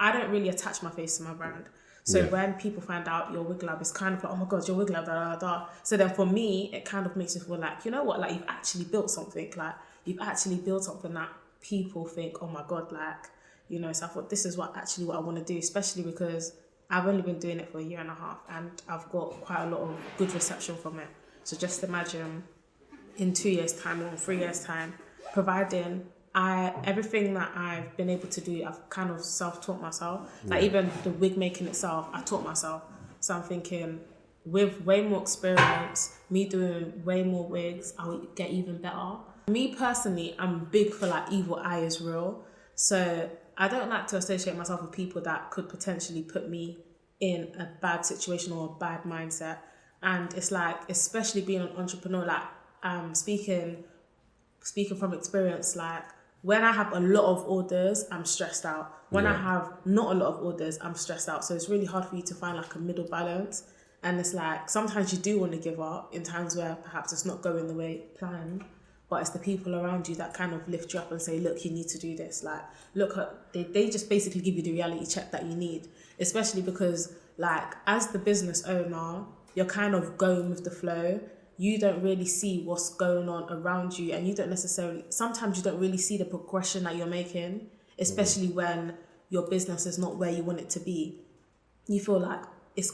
I don't really attach my face to my brand. So when people find out your wig lab, it's kind of like, oh my God, your wig lab, da, da, da. So then for me, it kind of makes me feel like, you know what, like you've actually built something. Like you've actually built something that people think, oh my God, like, you know, so I thought this is what I want to do, especially because I've only been doing it for a year and a half and I've got quite a lot of good reception from it. So just imagine in 2 years' time or 3 years' time, providing everything that I've been able to do, I've kind of self-taught myself. Like even the wig making itself, I taught myself. So I'm thinking with way more experience, me doing way more wigs, I'll get even better. Me personally, I'm big for like evil eye is real. So I don't like to associate myself with people that could potentially put me in a bad situation or a bad mindset. And it's like, especially being an entrepreneur, like speaking from experience, like when I have a lot of orders, I'm stressed out. When I have not a lot of orders, I'm stressed out. So it's really hard for you to find like a middle balance. And it's like, sometimes you do want to give up in times where perhaps it's not going the way planned, but it's the people around you that kind of lift you up and say, look, you need to do this. Like, look, they just basically give you the reality check that you need, especially because like as the business owner, you're kind of going with the flow. You don't really see what's going on around you, and you don't necessarily, sometimes you don't really see the progression that you're making, especially when your business is not where you want it to be. You feel like it's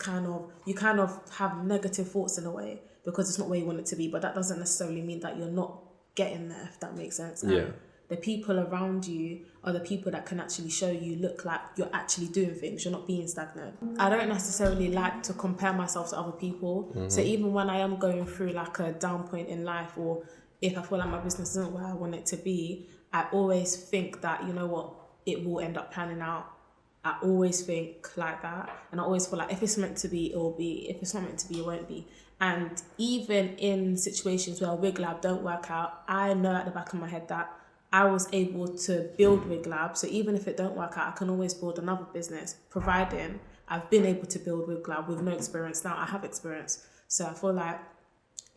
you kind of have negative thoughts in a way because it's not where you want it to be, but that doesn't necessarily mean that you're not getting there, if that makes sense. And the people around you are the people that can actually show you, look, like you're actually doing things, you're not being stagnant. I don't necessarily like to compare myself to other people. So even when I am going through like a down point in life, or if I feel like my business isn't where I want it to be, I always think that, you know what, it will end up panning out. I always think like that. And I always feel like if it's meant to be, it will be. If it's not meant to be, it won't be. And even in situations where Wig Lab don't work out, I know at the back of my head that I was able to build Wig Lab. So even if it don't work out, I can always build another business, providing I've been able to build Wig Lab with no experience. Now I have experience. So I feel like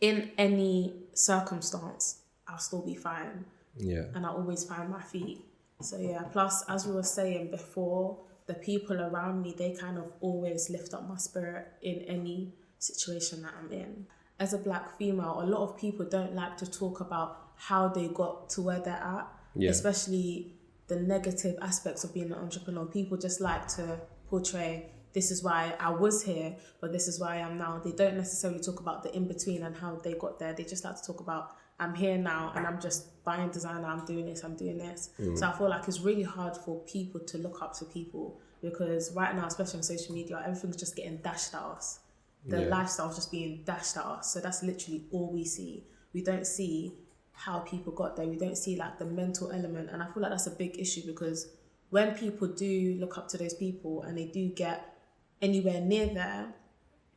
in any circumstance, I'll still be fine. Yeah. And I always find my feet. So yeah, plus as we were saying before, the people around me, they kind of always lift up my spirit in any situation that I'm in. As a Black female, a lot of people don't like to talk about how they got to where they're at, especially the negative aspects of being an entrepreneur. People just like to portray, this is why I was here, but this is where I am now. They don't necessarily talk about the in-between and how they got there. They just like to talk about, I'm here now and I'm just buying designer, I'm doing this. So I feel like it's really hard for people to look up to people, because right now, especially on social media, everything's just getting dashed at us. The lifestyle's just being dashed at us. So that's literally all we see. We don't see how people got there. We don't see like the mental element. And I feel like that's a big issue, because when people do look up to those people and they do get anywhere near there,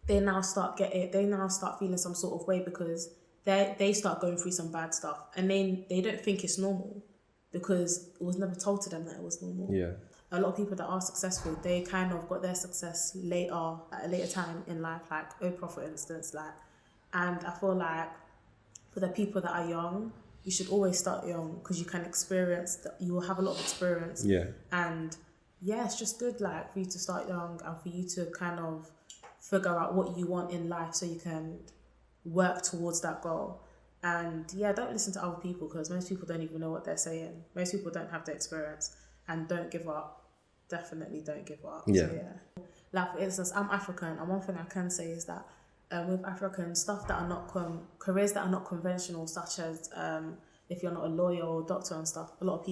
they now start feeling some sort of way, because they start going through some bad stuff, and they don't think it's normal because it was never told to them that it was normal. A lot of people that are successful, they kind of got their success later, at a later time in life, like Oprah, for instance. And I feel like for the people that are young, you should always start young, because you can you will have a lot of experience. And yeah, it's just good, like, for you to start young and for you to kind of figure out what you want in life so you can work towards that goal. And yeah, don't listen to other people, because most people don't even know what they're saying. Most people don't have the experience. And don't give up. Definitely don't give up. So yeah. Like for instance, I'm African, and one thing I can say is that with African stuff that are not careers that are not conventional, such as if you're not a lawyer or doctor and stuff, a lot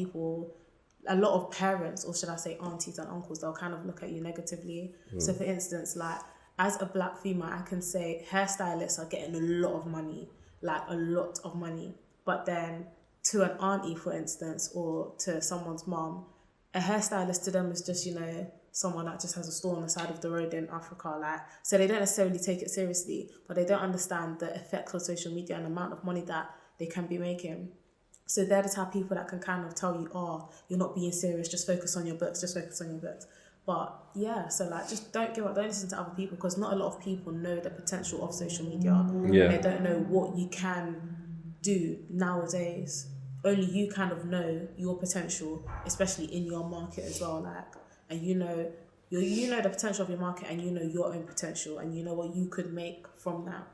of parents, or should I say aunties and uncles, they'll kind of look at you negatively. So for instance, like as a Black female, I can say hairstylists are getting a lot of money, like a lot of money. But then to an auntie, for instance, or to someone's mom, a hairstylist to them is just, you know, someone that just has a store on the side of the road in Africa. Like, so they don't necessarily take it seriously, but they don't understand the effects of social media and the amount of money that they can be making. So they're the type of people that can kind of tell you, oh, you're not being serious, just focus on your books. But yeah, so like, just don't give up, don't listen to other people, because not a lot of people know the potential of social media. And they don't know what you can do nowadays. Only you kind of know your potential, especially in your market as well. Like, and you know the potential of your market, and you know your own potential, and you know what you could make from that.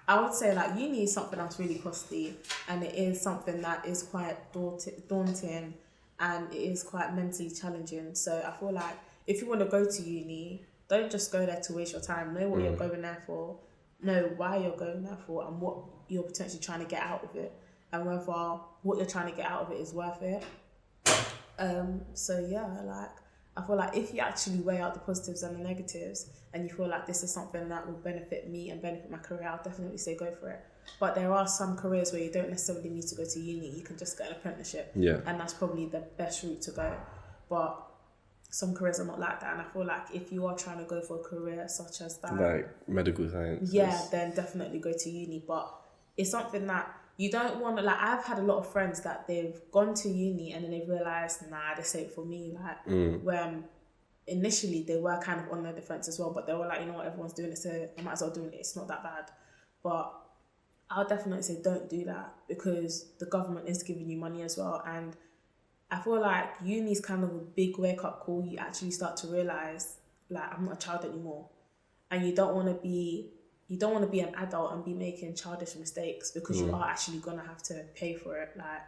I would say like uni is something that's really costly, and it is something that is quite daunting, and it is quite mentally challenging. So I feel like if you want to go to uni, don't just go there to waste your time. Know what you're going there for, know why you're going there for, and what you're potentially trying to get out of it, and whether what you're trying to get out of it is worth it. So yeah, like I feel like if you actually weigh out the positives and the negatives, and you feel like this is something that will benefit me and benefit my career, I'll definitely say go for it. But there are some careers where you don't necessarily need to go to uni. You can just get an apprenticeship, and that's probably the best route to go. But some careers are not like that, and I feel like if you are trying to go for a career such as that, like medical science, then definitely go to uni. But it's something that you don't want to, like, I've had a lot of friends that they've gone to uni and then they've realised, nah, this ain't for me. Like, when initially they were kind of on the defence as well, but they were like, you know what, everyone's doing it, so I might as well do it. It's not that bad. But I'll definitely say don't do that, because the government is giving you money as well. And I feel like uni is kind of a big wake-up call. You actually start to realise, like, I'm not a child anymore. And you don't want to be an adult and be making childish mistakes, because you are actually going to have to pay for it. Like,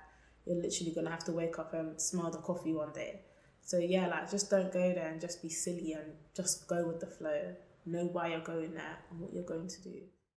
you're literally going to have to wake up and smell the coffee one day. So yeah, like, just don't go there and just be silly, and just go with the flow. Know why you're going there and what you're going to do.